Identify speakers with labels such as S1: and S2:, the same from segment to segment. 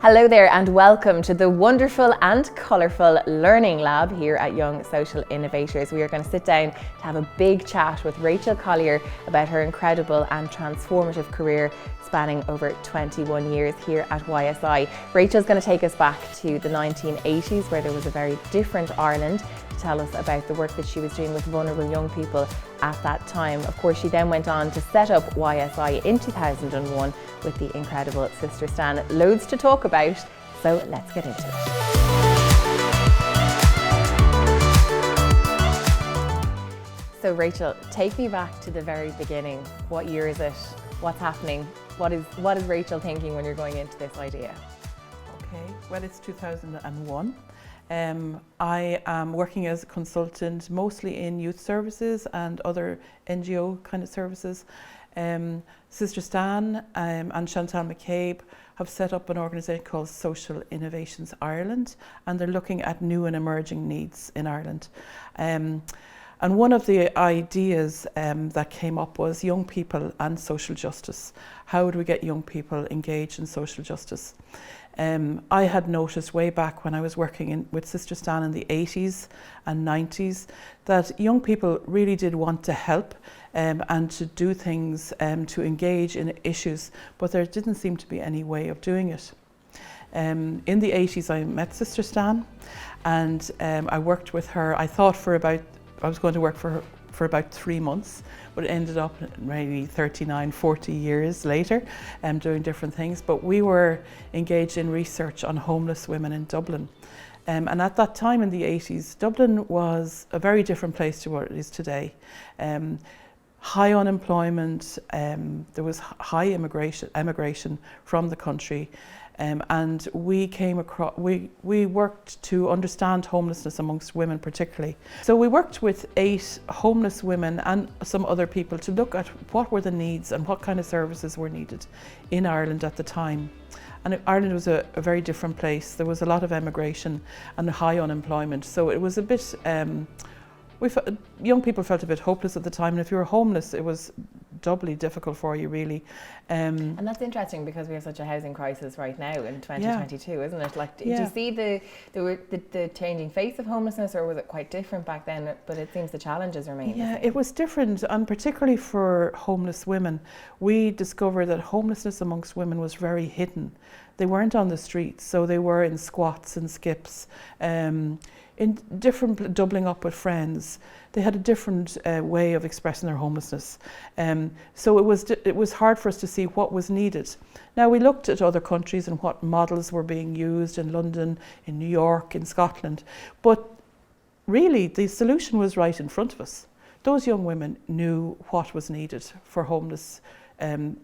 S1: Hello there and welcome to the wonderful and colourful Learning Lab here at Young Social Innovators. We are going to sit down to have a big chat with Rachel Collier about her incredible and transformative career spanning over 21 years here at YSI. Rachel's going to take us back to the 1980s where there was a very different Ireland, to tell us about the work that she was doing with vulnerable young people at that time. Of course, she then went on to set up YSI in 2001 with the incredible Sister Stan. Loads to talk about, so let's get into it. So Rachel, take me back to the very beginning. What year is it? What's happening? What is Rachel thinking when you're going into this idea?
S2: Okay, well, it's 2001. I am working as a consultant mostly in youth services and other NGO kind of services. Sister Stan and Chantal McCabe have set up an organisation called Social Innovations Ireland, and they're looking at new and emerging needs in Ireland. And one of the ideas that came up was young people and social justice. How do we get young people engaged in social justice? I had noticed way back when I was working with Sister Stan in the 80s and 90s that young people really did want to help and to do things to engage in issues, but there didn't seem to be any way of doing it. In the 80s I met Sister Stan and I worked with her. I thought I was going to work for her for about 3 months, but it ended up maybe 39, 40 years later doing different things. But we were engaged in research on homeless women in Dublin. And at that time in the 80s, Dublin was a very different place to what it is today. High unemployment, there was high emigration from the country. And we came across, we worked to understand homelessness amongst women particularly. So we worked with 8 homeless women and some other people to look at what were the needs and what kind of services were needed in Ireland at the time. And Ireland was a very different place. There was a lot of emigration and high unemployment. So it was a bit, young people felt a bit hopeless at the time, and if you were homeless it was doubly difficult for you really.
S1: And that's interesting because we have such a housing crisis right now in 2022, isn't it? Like, do you see the changing face of homelessness, or was it quite different back then? But it seems the challenges remain.
S2: Yeah, it was different, and particularly for homeless women, we discovered that homelessness amongst women was very hidden. They weren't on the streets, so they were in squats and skips, in different, doubling up with friends. They had a different way of expressing their homelessness. So it was hard for us to see what was needed. Now we looked at other countries and what models were being used in London, in New York, in Scotland, but really the solution was right in front of us. Those young women knew what was needed for homeless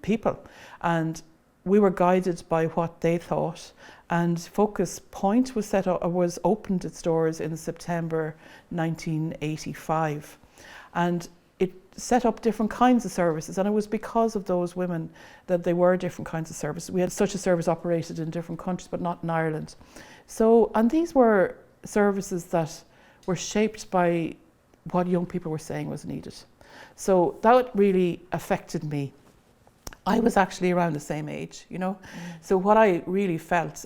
S2: people, and we were guided by what they thought, and Focus Point was opened its doors in September 1985, and it set up different kinds of services, and it was because of those women that they were different kinds of services. We had such a service operated in different countries, but not in Ireland. So, and these were services that were shaped by what young people were saying was needed. So that really affected me. I was actually around the same age, you know. So what I really felt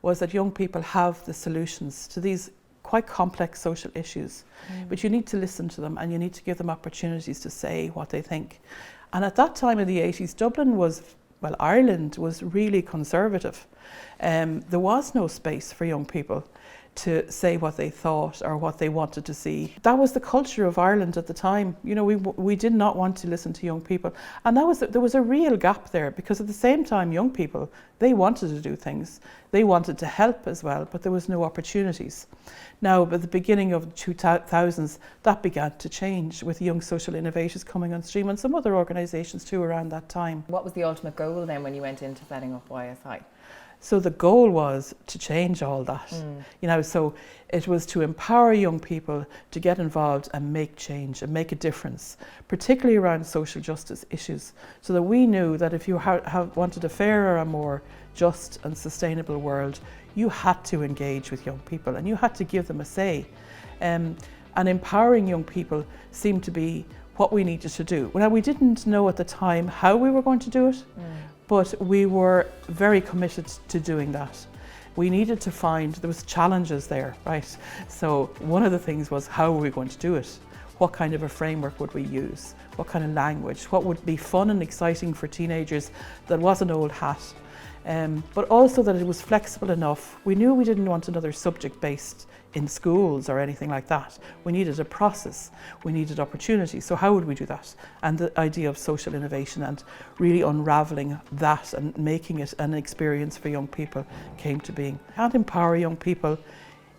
S2: was that young people have the solutions to these quite complex social issues, but you need to listen to them and you need to give them opportunities to say what they think. And at that time in the 80s, Ireland was really conservative. There was no space for young people to say what they thought or what they wanted to see. That was the culture of Ireland at the time. You know, we did not want to listen to young people, and there was a real gap there, because at the same time young people, they wanted to do things, they wanted to help as well, but there was no opportunities. Now at the beginning of the 2000s that began to change with Young Social Innovators coming on stream and some other organisations too around that time.
S1: What was the ultimate goal then when you went into setting up YSI?
S2: So the goal was to change all that, you know, so it was to empower young people to get involved and make change and make a difference, particularly around social justice issues, so that we knew that if you wanted a fairer and more just and sustainable world, you had to engage with young people and you had to give them a say. And empowering young people seemed to be what we needed to do. Now, we didn't know at the time how we were going to do it, But we were very committed to doing that. We needed to find, there was challenges there, right? So one of the things was, how were we going to do it? What kind of a framework would we use? What kind of language? What would be fun and exciting for teenagers that wasn't old hat? But also that it was flexible enough. We knew we didn't want another subject-based in schools or anything like that. We needed a process, we needed opportunity. So how would we do that? And the idea of social innovation and really unraveling that and making it an experience for young people came to being. You can't empower young people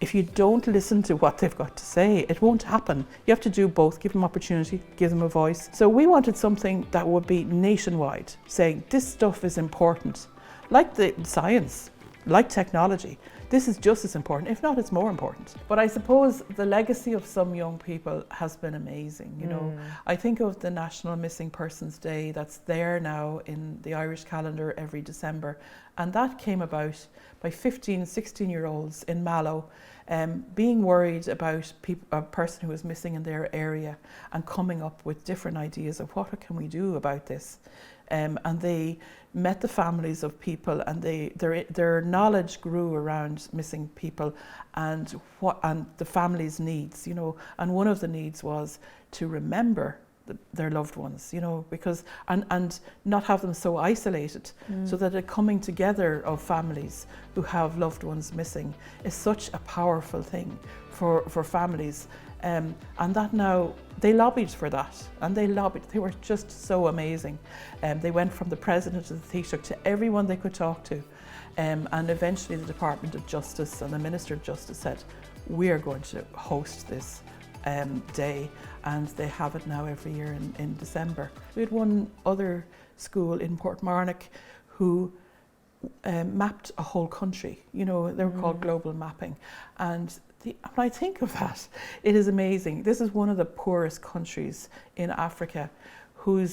S2: if you don't listen to what they've got to say. It won't happen. You have to do both, give them opportunity, give them a voice. So we wanted something that would be nationwide, saying this stuff is important. Like the science, like technology, this is just as important, if not, it's more important. But I suppose the legacy of some young people has been amazing. You know, I think of the National Missing Persons Day that's there now in the Irish calendar every December. And that came about by 15, 16-year-olds in Mallow being worried about a person who was missing in their area and coming up with different ideas of what can we do about this. And they met the families of people, and their knowledge grew around missing people and the families' needs, you know. And one of the needs was to remember their loved ones, you know, because and not have them so isolated, so that a coming together of families who have loved ones missing is such a powerful thing for families. And that now, they lobbied for that, and they were just so amazing. They went from the president of the Taoiseach to everyone they could talk to. And eventually the Department of Justice and the Minister of Justice said, we are going to host this day, and they have it now every year in December. We had one other school in Portmarnock who mapped a whole country. You know, they were called Global Mapping. And when I think of that, it is amazing. This is one of the poorest countries in Africa who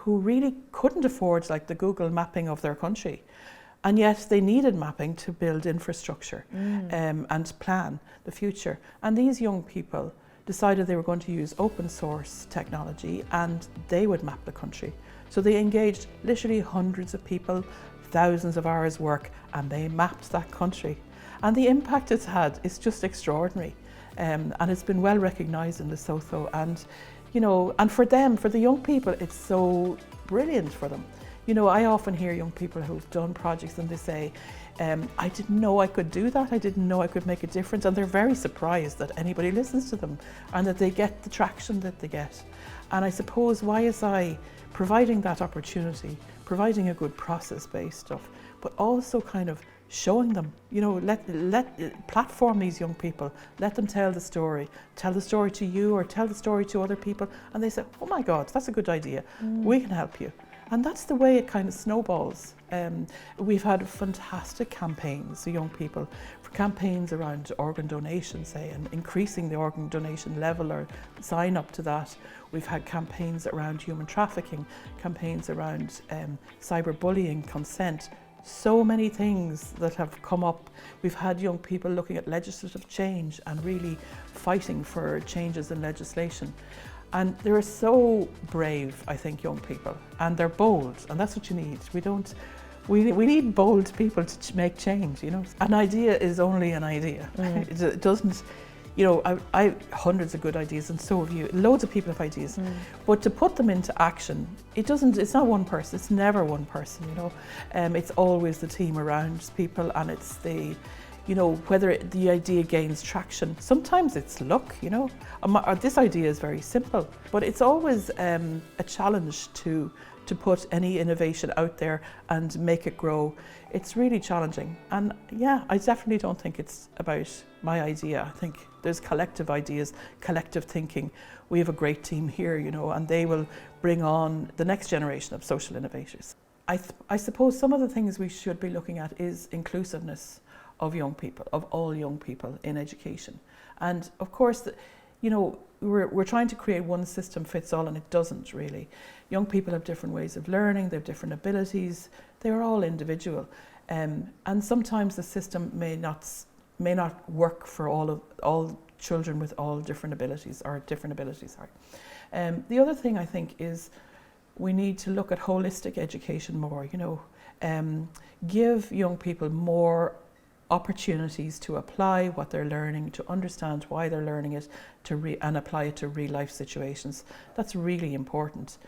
S2: really couldn't afford like the Google mapping of their country. And yet they needed mapping to build infrastructure and plan the future. And these young people decided they were going to use open source technology and they would map the country. So they engaged literally hundreds of people, thousands of hours work, and they mapped that country. And the impact it's had is just extraordinary. And it's been well recognised in Lesotho. And, you know, and for them, for the young people, it's so brilliant for them. You know, I often hear young people who've done projects and they say, I didn't know I could do that. I didn't know I could make a difference. And they're very surprised that anybody listens to them and that they get the traction that they get. And I suppose YSI providing that opportunity, providing a good process-based stuff, but also kind of showing them, you know, let platform these young people, let them tell the story to you or tell the story to other people, and they say, oh my God, that's a good idea, we can help you. And that's the way it kind of snowballs. We've had fantastic campaigns for young people, for campaigns around organ donation, say, and increasing the organ donation level or sign up to that. We've had campaigns around human trafficking, campaigns around cyberbullying, consent. So many things that have come up. We've had young people looking at legislative change and really fighting for changes in legislation. And they're so brave, I think, young people, and they're bold, and that's what you need. We need bold people to make change, you know. An idea is only an idea. It doesn't, you know, I hundreds of good ideas, and so have you. Loads of people have ideas, but to put them into action, it's not one person, it's never one person, you know. It's always the team around people, and it's the, you know, whether the idea gains traction. Sometimes it's luck, you know. This idea is very simple, but it's always a challenge to put any innovation out there and make it grow. It's really challenging. And yeah, I definitely don't think it's about my idea. I think there's collective ideas, collective thinking. We have a great team here, you know, and they will bring on the next generation of social innovators. I suppose some of the things we should be looking at is inclusiveness of young people, of all young people in education. And of course, you know, we're trying to create one system fits all, and it doesn't really. Young people have different ways of learning, they have different abilities, they're all individual. And sometimes the system may not work for all children with all different abilities, or different abilities, sorry. The other thing I think is we need to look at holistic education more, you know. give young people more opportunities to apply what they're learning, to understand why they're learning it, and apply it to real life situations. That's really important.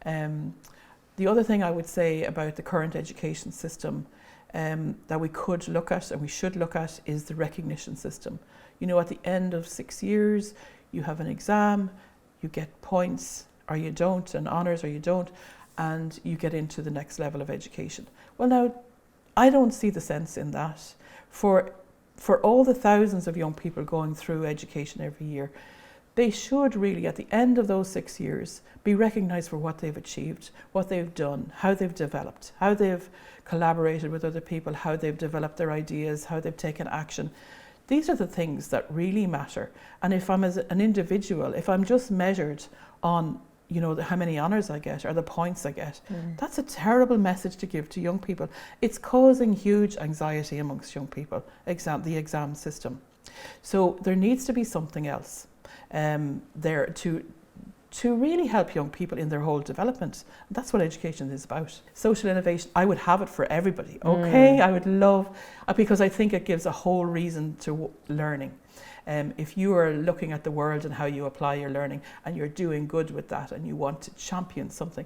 S2: The other thing I would say about the current education system that we could look at and we should look at is the recognition system. You know, at the end of 6 years, you have an exam, you get points or you don't, and honours or you don't, and you get into the next level of education. Well, now, I don't see the sense in that. For all the thousands of young people going through education every year, they should really, at the end of those 6 years, be recognised for what they've achieved, what they've done, how they've developed, how they've collaborated with other people, how they've developed their ideas, how they've taken action. These are the things that really matter. And if I'm as an individual, if I'm just measured on, you know, how many honours I get or the points I get, that's a terrible message to give to young people. It's causing huge anxiety amongst young people, the exam system. So there needs to be something else there to really help young people in their whole development. That's what education is about. Social innovation, I would have it for everybody, okay? I would love, because I think it gives a whole reason to learning. If you are looking at the world and how you apply your learning and you're doing good with that and you want to champion something,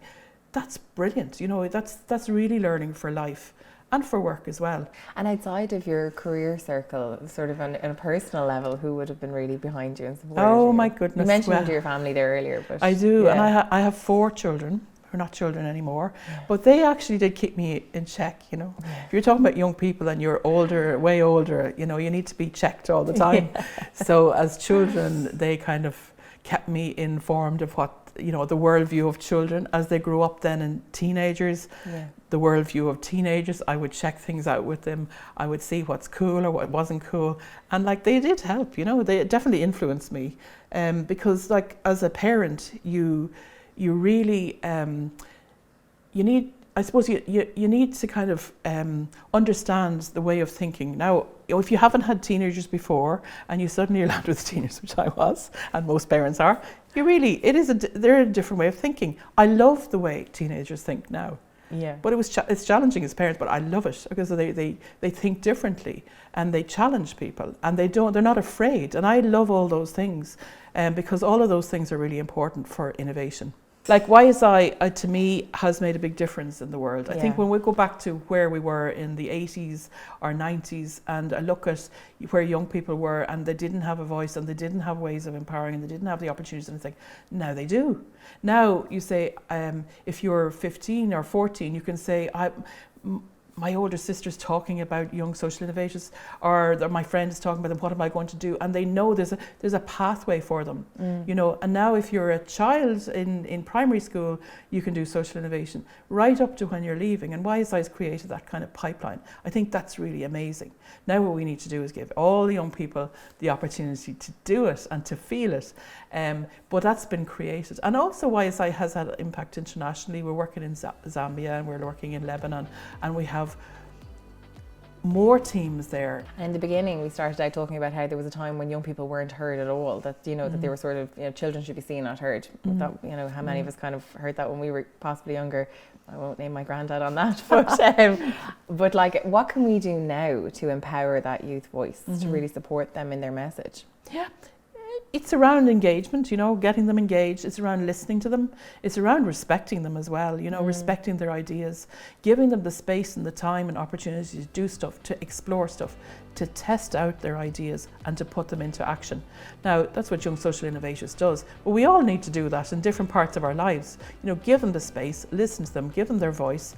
S2: that's brilliant. You know, that's really learning for life and for work as well.
S1: And outside of your career circle, sort of on a personal level, who would have been really behind you and supported you?
S2: Oh my goodness.
S1: You mentioned your family there earlier. But
S2: I do,
S1: yeah.
S2: and I have 4 children. Who are not children anymore, but they actually did keep me in check, you know. If you're talking about young people and you're older, way older, you know, you need to be checked all the time. So as children, they kind of kept me informed of what, you know, the worldview of children as they grew up then and teenagers. The worldview of teenagers, I would check things out with them. I would see what's cool or what wasn't cool. And like, they did help, you know, they definitely influenced me. Because like, as a parent, you really, you need, I suppose you need to kind of understand the way of thinking. Now, if you haven't had teenagers before and you suddenly are left with teenagers, which I was, and most parents are, they're a different way of thinking. I love the way teenagers think now. Yeah. But it's challenging as parents, but I love it because they think differently and they challenge people and they're not afraid. And I love all those things because all of those things are really important for innovation. Like YSI, to me, has made a big difference in the world. I think when we go back to where we were in the 80s or 90s and I look at where young people were and they didn't have a voice and they didn't have ways of empowering and they didn't have the opportunities, and it's like, now they do. Now you say, if you're 15 or 14, you can say, my older sister's talking about young social innovators, or my friend is talking about them, what am I going to do? And they know there's a pathway for them, you know. And now if you're a child in primary school, you can do social innovation right up to when you're leaving. And YSI has created that kind of pipeline. I think that's really amazing. Now what we need to do is give all the young people the opportunity to do it and to feel it. But that's been created. And also YSI has had an impact internationally. We're working in Zambia and we're working in Lebanon, and we have more teams there.
S1: In the beginning, we started out talking about how there was a time when young people weren't heard at all, that, you know, that they were sort of, you know, children should be seen, not heard. That, you know, how many of us kind of heard that when we were possibly younger. I won't name my granddad on that, but like, what can we do now to empower that youth voice, to really support them in their message?
S2: Yeah. It's around engagement, you know, getting them engaged. It's around listening to them. It's around respecting them as well, you know, respecting their ideas, giving them the space and the time and opportunity to do stuff, to explore stuff, to test out their ideas and to put them into action. Now, that's what Young Social Innovators does. But we all need to do that in different parts of our lives. You know, give them the space, listen to them, give them their voice,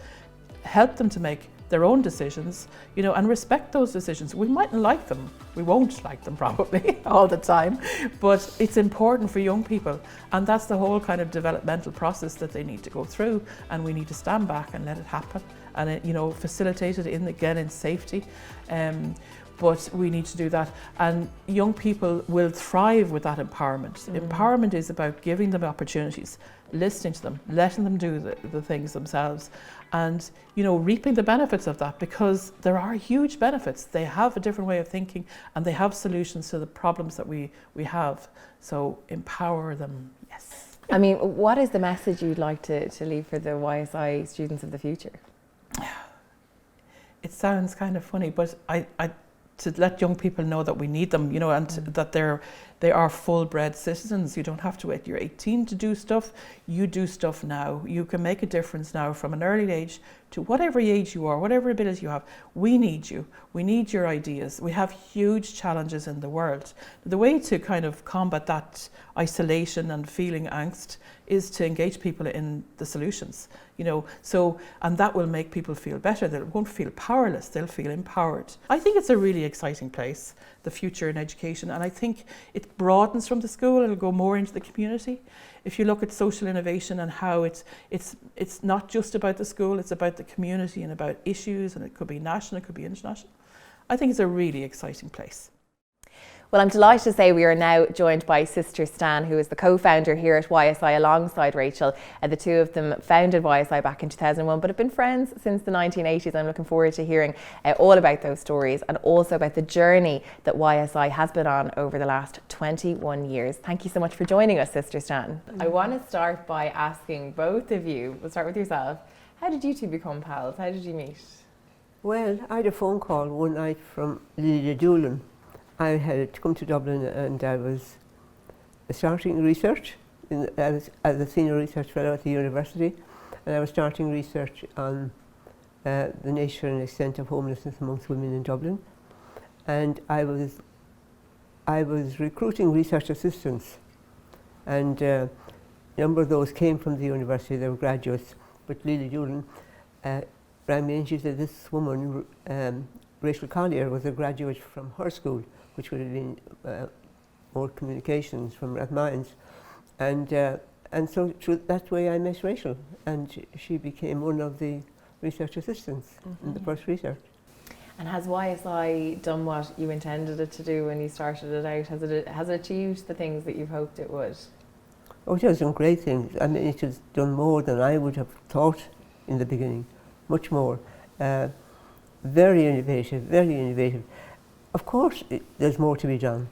S2: help them to make their own decisions, you know, and respect those decisions. We mightn't like them. We won't like them probably all the time, but it's important for young people. And that's the whole kind of developmental process that they need to go through. And we need to stand back and let it happen and, you know, facilitate it in safety. But we need to do that. And young people will thrive with that empowerment. Empowerment is about giving them opportunities, listening to them, letting them do the things themselves, and, you know, reaping the benefits of that, because there are huge benefits. They have a different way of thinking and they have solutions to the problems that we have. So empower them, yes.
S1: I mean, what is the message you'd like to leave for the YSI students of the future?
S2: it sounds kind of funny, but I to let young people know that we need them, you know, and that they are full-bred citizens. You don't have to wait. You're 18 to do stuff. You do stuff now. You can make a difference now from an early age to whatever age you are, whatever ability you have. We need you. We need your ideas. We have huge challenges in the world. The way to kind of combat that isolation and feeling angst is to engage people in the solutions, you know, so, and that will make people feel better. They won't feel powerless, they'll feel empowered. I think it's a really exciting place, the future in education, and I think it broadens from the school. It'll go more into the community. If you look at social innovation and how it's not just about the school, it's about the community and about issues, and it could be national, it could be international. I think it's a really exciting place.
S1: Well, I'm delighted to say we are now joined by Sister Stan, who is the co-founder here at YSI alongside Rachel. The two of them founded YSI back in 2001, but have been friends since the 1980s. I'm looking forward to hearing all about those stories and also about the journey that YSI has been on over the last 21 years. Thank you so much for joining us, Sister Stan. I want to start by asking both of you, we'll start with yourself, how did you two become pals? How did you meet?
S3: Well, I had a phone call one night from Lily Doolan. I had come to Dublin and I was starting research as a senior research fellow at the university, and I was starting research on the nature and extent of homelessness amongst women in Dublin, and I was recruiting research assistants, and a number of those came from the university. They were graduates, but Lily Doolan rang me and she said this woman, Rachel Collier, was a graduate from her school, which would have been more communications from Rathmines, and so through that way I met Rachel, and she became one of the research assistants in the first research.
S1: And has YSI done what you intended it to do when you started it out? Has it achieved the things that you've hoped it would?
S3: Oh, it has done great things. I mean, it has done more than I would have thought in the beginning, much more. Very innovative, very innovative. Of course, there's more to be done.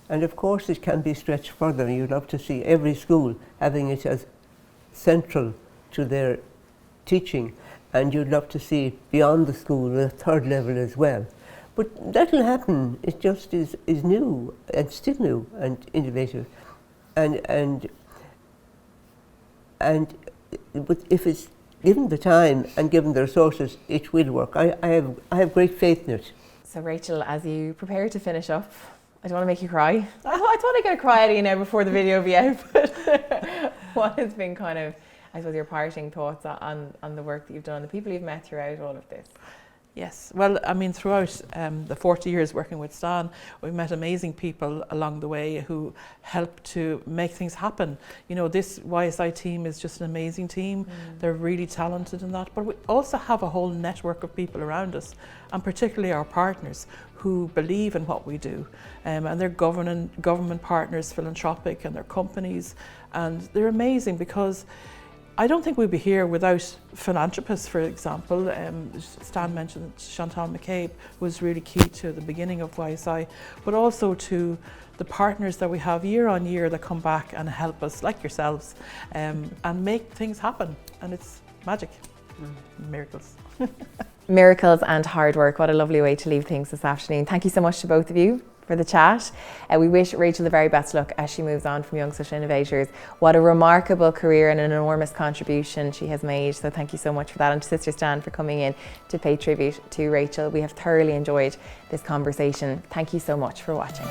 S3: And of course, it can be stretched further. You'd love to see every school having it as central to their teaching. And you'd love to see beyond the school, the third level as well. But that'll happen. It just is new and still new and innovative. But if it's given the time and given the resources, it will work. I have great faith in it.
S1: So Rachel, as you prepare to finish up, I don't want to make you cry. I thought I'd get a cry out of you now before the video be out, but what has been kind of, I suppose, your parting thoughts on the work that you've done, the people you've met throughout all of this?
S2: Yes, well, I mean, throughout the 40 years working with Stan, we've met amazing people along the way who help to make things happen. You know, this YSI team is just an amazing team. They're really talented in that, but we also have a whole network of people around us, and particularly our partners who believe in what we do. And they're government partners, philanthropic, and their companies, and they're amazing because I don't think we'd be here without philanthropists, for example. Stan mentioned Chantal McCabe was really key to the beginning of YSI, but also to the partners that we have year on year that come back and help us, like yourselves, and make things happen. And it's magic, miracles.
S1: Miracles and hard work. What a lovely way to leave things this afternoon. Thank you so much to both of you for the chat. We wish Rachel the very best luck as she moves on from Young Social Innovators. What a remarkable career and an enormous contribution she has made. So thank you so much for that. And to Sister Stan for coming in to pay tribute to Rachel. We have thoroughly enjoyed this conversation. Thank you so much for watching.